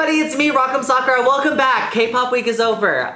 everybody, it's me, M Sakura. Welcome back. K-pop week is over.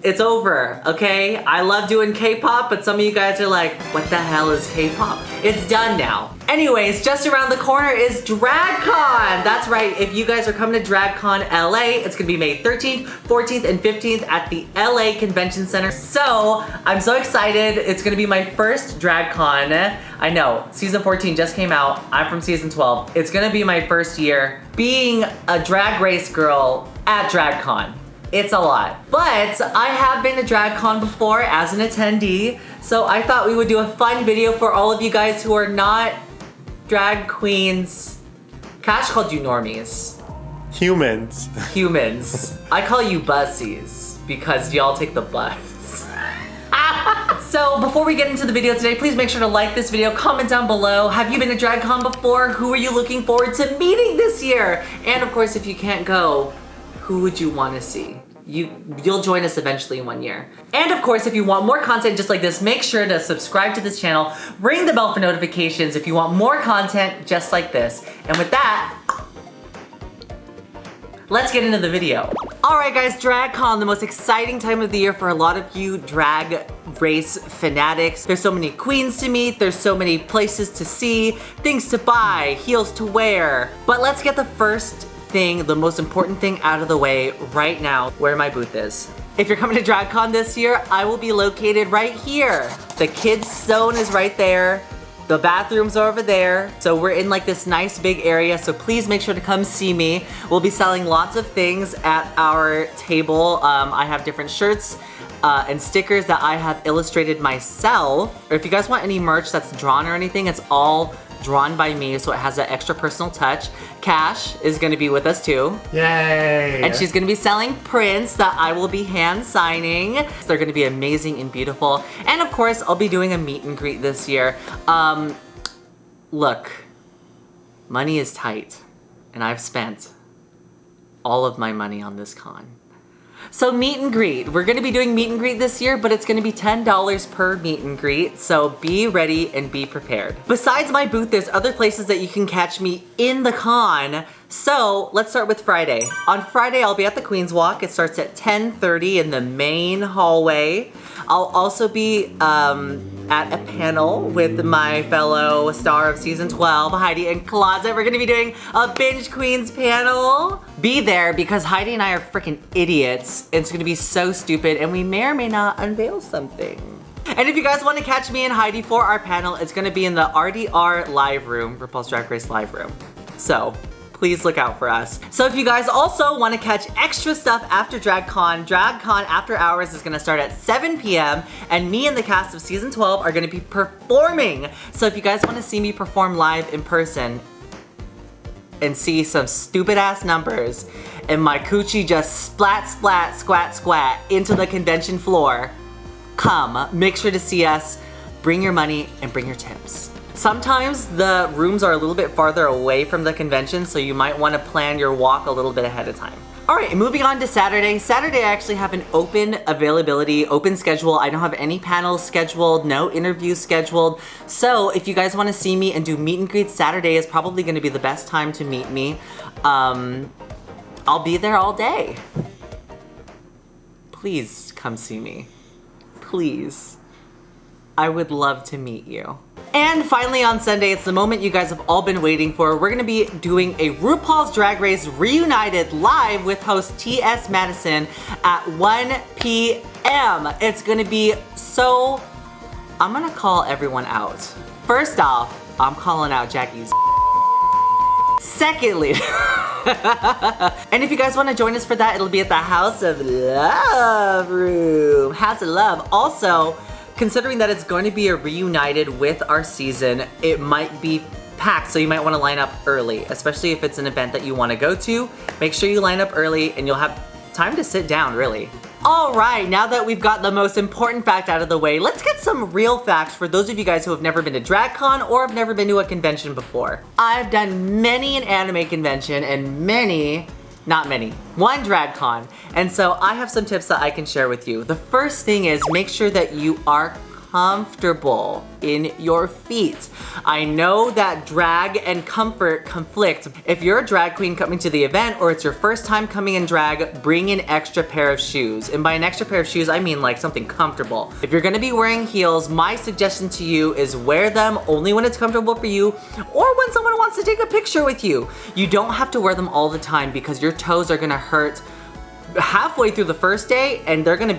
It's over, okay? I love doing K-pop, but some of you guys are like, what the hell is K-pop? It's done now. Anyways, just around the corner is DragCon. That's right, if you guys are coming to DragCon LA, it's gonna be May 13th, 14th, and 15th at the LA Convention Center. So, I'm so excited. It's gonna be my first DragCon. I know, season 14 just came out. I'm from season 12. It's gonna be my first year being a drag race girl at DragCon. It's a lot. But I have been to DragCon before as an attendee, so I thought we would do a fun video for all of you guys who are not drag queens. Cash called you normies. Humans. Humans. I call you bussies because y'all take the bus. So before we get into the video today, please make sure to like this video, comment down below. Have you been to DragCon before? Who are you looking forward to meeting this year? And of course, if you can't go, who would you want to see? You'll join us eventually in 1 year. And of course, if you want more content just like this, make sure to subscribe to this channel, ring the bell for notifications if you want more content just like this. And with that, let's get into the video. All right guys, DragCon, the most exciting time of the year for a lot of you drag race fanatics. There's so many queens to meet, there's so many places to see, things to buy, heels to wear. But let's get the first thing, the most important thing out of the way right now, where my booth is. If you're coming to DragCon this year, I will be located right here. The kids zone is right there. The bathrooms are over there. So we're in like this nice big area, so please make sure to come see me. We'll be selling lots of things at our table. I have different shirts and stickers that I have illustrated myself. Or if you guys want any merch that's drawn or anything, it's all drawn by me, so it has that extra personal touch. Cash is gonna be with us too. Yay! And she's gonna be selling prints that I will be hand signing. So they're gonna be amazing and beautiful. And of course, I'll be doing a meet and greet this year. Look, money is tight, and I've spent all of my money on this con. So meet and greet. We're gonna be doing meet and greet this year, but it's gonna be $10 per meet and greet, so be ready and be prepared. Besides my booth, there's other places that you can catch me in the con. So let's start with Friday. On Friday, I'll be at the Queen's Walk. It starts at 10:30 in the main hallway. I'll also be at a panel with my fellow star of season 12, Heidi and Closet. We're gonna be doing a Binge Queens panel. Be there because Heidi and I are freaking idiots. It's gonna be so stupid and we may or may not unveil something. And if you guys wanna catch me and Heidi for our panel, it's gonna be in the RDR live room, RuPaul's Drag Race live room. So, please look out for us. So if you guys also want to catch extra stuff after DragCon After Hours is going to start at 7 p.m. and me and the cast of season 12 are going to be performing. So if you guys want to see me perform live in person and see some stupid ass numbers and my coochie just splat, splat, squat, squat into the convention floor, come, make sure to see us, bring your money and bring your tips. Sometimes the rooms are a little bit farther away from the convention, so you might want to plan your walk a little bit ahead of time. All right, moving on to Saturday. Saturday, I actually have an open availability, open schedule. I don't have any panels scheduled, no interviews scheduled. So if you guys want to see me and do meet and greets, Saturday is probably going to be the best time to meet me. I'll be there all day. Please come see me. Please. I would love to meet you. And finally on Sunday, it's the moment you guys have all been waiting for. We're gonna be doing a RuPaul's Drag Race Reunited live with host T.S. Madison at 1 p.m. It's gonna be so... I'm gonna call everyone out. First off, I'm calling out Jackie's. Secondly, and if you guys want to join us for that, it'll be at the House of Love room. House of Love. Also, considering that it's going to be a reunited with our season, it might be packed, so you might want to line up early, especially if it's an event that you want to go to. Make sure you line up early and you'll have time to sit down, really. All right, now that we've got the most important fact out of the way, let's get some real facts for those of you guys who have never been to DragCon or have never been to a convention before. I've done many an anime convention and one DragCon. And so I have some tips that I can share with you. The first thing is make sure that you are comfortable in your feet. I know that drag and comfort conflict. If you're a drag queen coming to the event or it's your first time coming in drag, bring an extra pair of shoes. And by an extra pair of shoes, I mean like something comfortable. If you're gonna be wearing heels, my suggestion to you is wear them only when it's comfortable for you or when someone wants to take a picture with you. You don't have to wear them all the time because your toes are gonna hurt halfway through the first day and you're gonna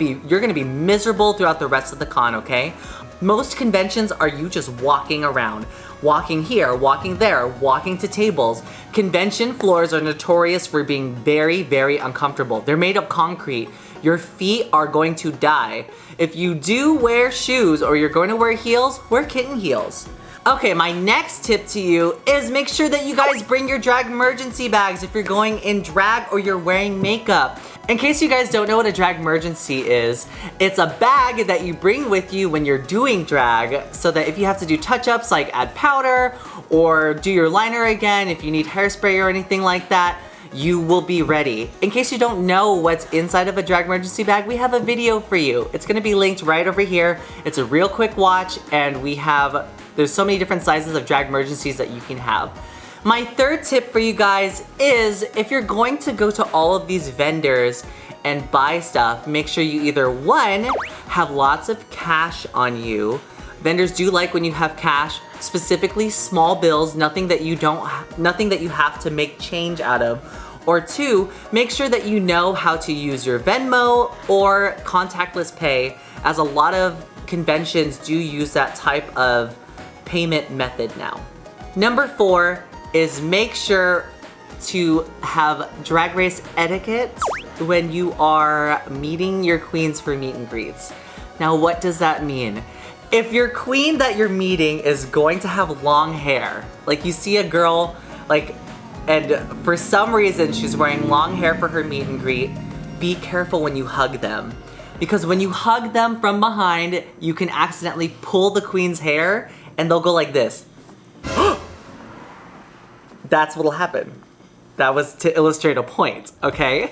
be miserable throughout the rest of the con, okay? Most conventions are you just walking around, walking here, walking there, walking to tables. Convention floors are notorious for being very, very uncomfortable. They're made of concrete. Your feet are going to die. If you do wear shoes or you're going to wear heels, wear kitten heels. Okay, my next tip to you is make sure that you guys bring your drag emergency bags if you're going in drag or you're wearing makeup. In case you guys don't know what a drag emergency is, it's a bag that you bring with you when you're doing drag so that if you have to do touch-ups like add powder or do your liner again, if you need hairspray or anything like that, you will be ready. In case you don't know what's inside of a drag emergency bag, we have a video for you. It's gonna be linked right over here. It's a real quick watch and there's so many different sizes of drag emergencies that you can have. My third tip for you guys is if you're going to go to all of these vendors and buy stuff, make sure you either one, have lots of cash on you. Vendors do like when you have cash, specifically small bills, nothing that you have to make change out of. Or two, make sure that you know how to use your Venmo or contactless pay, as a lot of conventions do use that type of payment method now. Number 4 is make sure to have drag race etiquette when you are meeting your queens for meet and greets. Now, what does that mean? If your queen that you're meeting is going to have long hair, like you see a girl, and for some reason she's wearing long hair for her meet and greet, be careful when you hug them. Because when you hug them from behind, you can accidentally pull the queen's hair and they'll go like this. That's what'll happen. That was to illustrate a point, okay?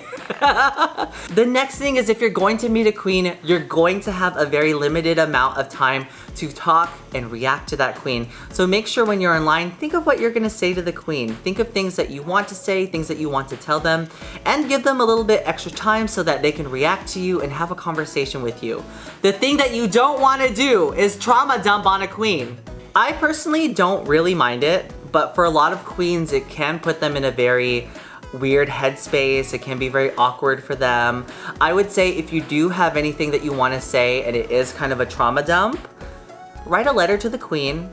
The next thing is if you're going to meet a queen, you're going to have a very limited amount of time to talk and react to that queen. So make sure when you're in line, think of what you're gonna say to the queen. Think of things that you want to say, things that you want to tell them, and give them a little bit extra time so that they can react to you and have a conversation with you. The thing that you don't wanna do is trauma dump on a queen. I personally don't really mind it, but for a lot of queens, it can put them in a very weird headspace. It can be very awkward for them. I would say if you do have anything that you want to say and it is kind of a trauma dump, write a letter to the queen,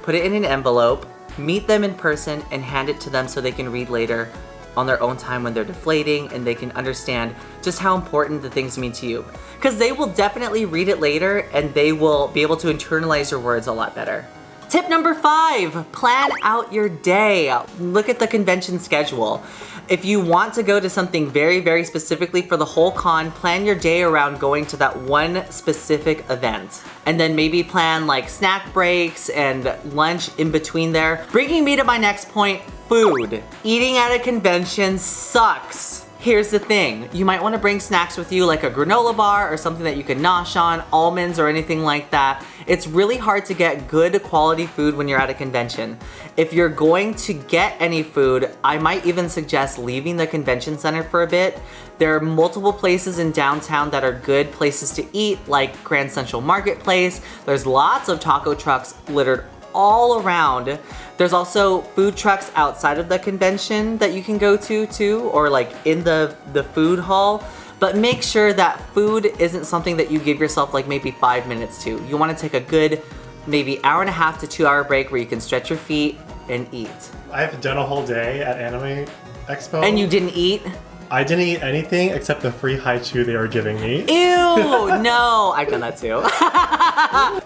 put it in an envelope, meet them in person, and hand it to them so they can read later on their own time when they're deflating and they can understand just how important the things mean to you. Because they will definitely read it later and they will be able to internalize your words a lot better. Tip number 5, plan out your day. Look at the convention schedule. If you want to go to something very, very specifically for the whole con, plan your day around going to that one specific event. And then maybe plan like snack breaks and lunch in between there. Bringing me to my next point, food. Eating at a convention sucks. Here's the thing, you might want to bring snacks with you like a granola bar or something that you can nosh on, almonds or anything like that. It's really hard to get good quality food when you're at a convention. If you're going to get any food, I might even suggest leaving the convention center for a bit. There are multiple places in downtown that are good places to eat, like Grand Central Marketplace. There's lots of taco trucks littered all around. There's also food trucks outside of the convention that you can go to too, or like in the food hall. But make sure that food isn't something that you give yourself like maybe 5 minutes to. You want to take a good maybe hour and a half to 2 hour break where you can stretch your feet and eat. I've done a whole day at Anime Expo. And you didn't eat? I didn't eat anything except the free haichu they were giving me. Ew, no, I've done that too.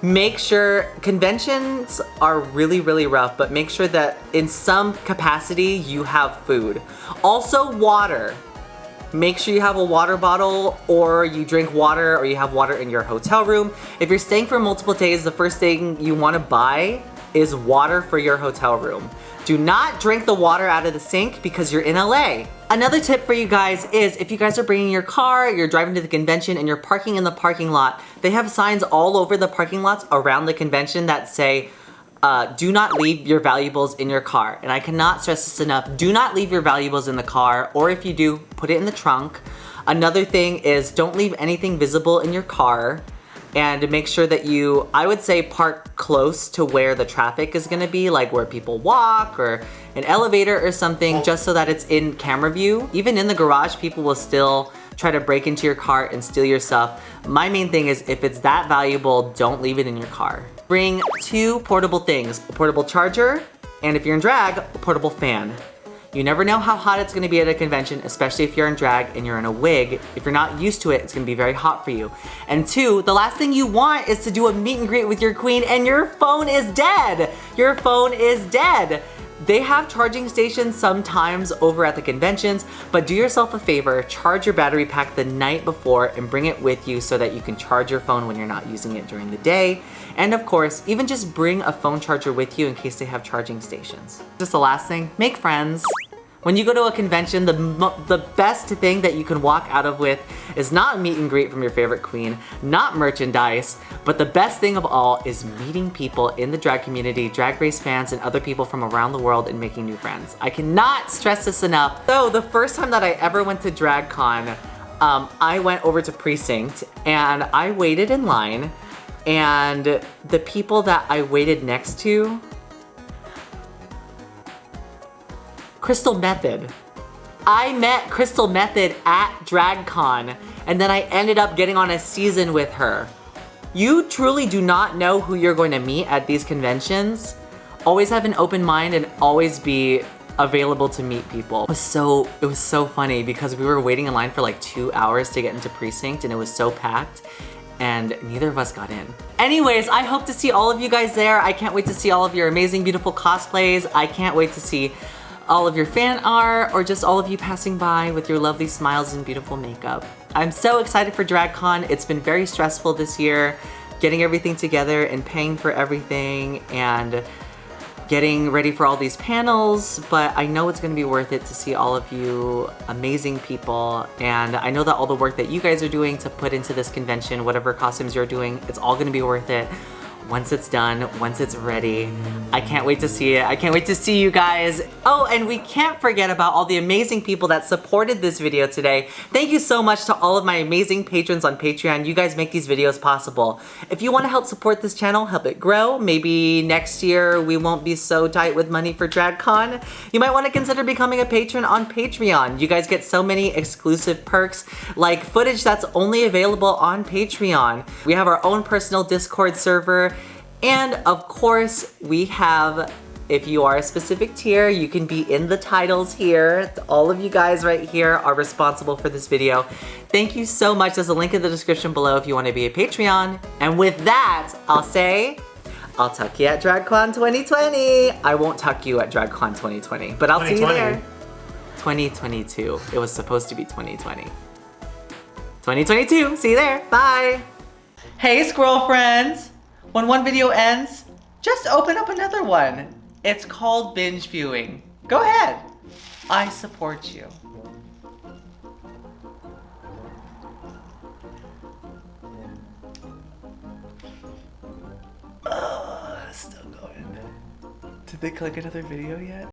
Make sure, conventions are really, really rough, but make sure that in some capacity you have food. Also water. Make sure you have a water bottle or you drink water or you have water in your hotel room. If you're staying for multiple days, the first thing you want to buy is water for your hotel room. Do not drink the water out of the sink because you're in LA. Another tip for you guys is if you guys are bringing your car, you're driving to the convention and you're parking in the parking lot, they have signs all over the parking lots around the convention that say, do not leave your valuables in your car. And I cannot stress this enough. Do not leave your valuables in the car, or if you do, put it in the trunk. Another thing is don't leave anything visible in your car. And make sure that you, I would say, park close to where the traffic is gonna be, like where people walk or an elevator or something, just so that it's in camera view. Even in the garage, people will still try to break into your car and steal your stuff. My main thing is if it's that valuable, don't leave it in your car. Bring 2 portable things, a portable charger, and if you're in drag, a portable fan. You never know how hot it's gonna be at a convention, especially if you're in drag and you're in a wig. If you're not used to it, it's gonna be very hot for you. And 2, the last thing you want is to do a meet and greet with your queen and your phone is dead. Your phone is dead. They have charging stations sometimes over at the conventions, but do yourself a favor, charge your battery pack the night before and bring it with you so that you can charge your phone when you're not using it during the day. And of course, even just bring a phone charger with you in case they have charging stations. Just the last thing, make friends. When you go to a convention, the best thing that you can walk out of with is not a meet and greet from your favorite queen, not merchandise, but the best thing of all is meeting people in the drag community, Drag Race fans, and other people from around the world and making new friends. I cannot stress this enough. So the first time that I ever went to DragCon, I went over to Precinct and I waited in line, and the people that I waited next to, Crystal Method. I met Crystal Method at DragCon, and then I ended up getting on a season with her. You truly do not know who you're going to meet at these conventions. Always have an open mind and always be available to meet people. It was so funny because we were waiting in line for like 2 hours to get into Precinct and it was so packed and neither of us got in. Anyways, I hope to see all of you guys there. I can't wait to see all of your amazing, beautiful cosplays. I can't wait to see all of your fan art or just all of you passing by with your lovely smiles and beautiful makeup. I'm so excited for DragCon. It's been very stressful this year, getting everything together and paying for everything and getting ready for all these panels, but I know it's gonna be worth it to see all of you amazing people. And I know that all the work that you guys are doing to put into this convention, whatever costumes you're doing, it's all gonna be worth it. Once it's done, once it's ready. I can't wait to see it. I can't wait to see you guys. Oh, and we can't forget about all the amazing people that supported this video today. Thank you so much to all of my amazing patrons on Patreon. You guys make these videos possible. If you want to help support this channel, help it grow, maybe next year we won't be so tight with money for DragCon, you might want to consider becoming a patron on Patreon. You guys get so many exclusive perks, like footage that's only available on Patreon. We have our own personal Discord server. And of course, we have, if you are a specific tier, you can be in the titles here. All of you guys right here are responsible for this video. Thank you so much. There's a link in the description below if you want to be a Patreon. And with that, I'll say, I'll tuck you at DragCon 2020. I won't tuck you at DragCon 2020, but I'll see you there. 2022. It was supposed to be 2020. 2022. See you there. Bye. Hey, squirrel friends. When one video ends, just open up another one. It's called binge viewing. Go ahead. I support you. Still going. Did they click another video yet?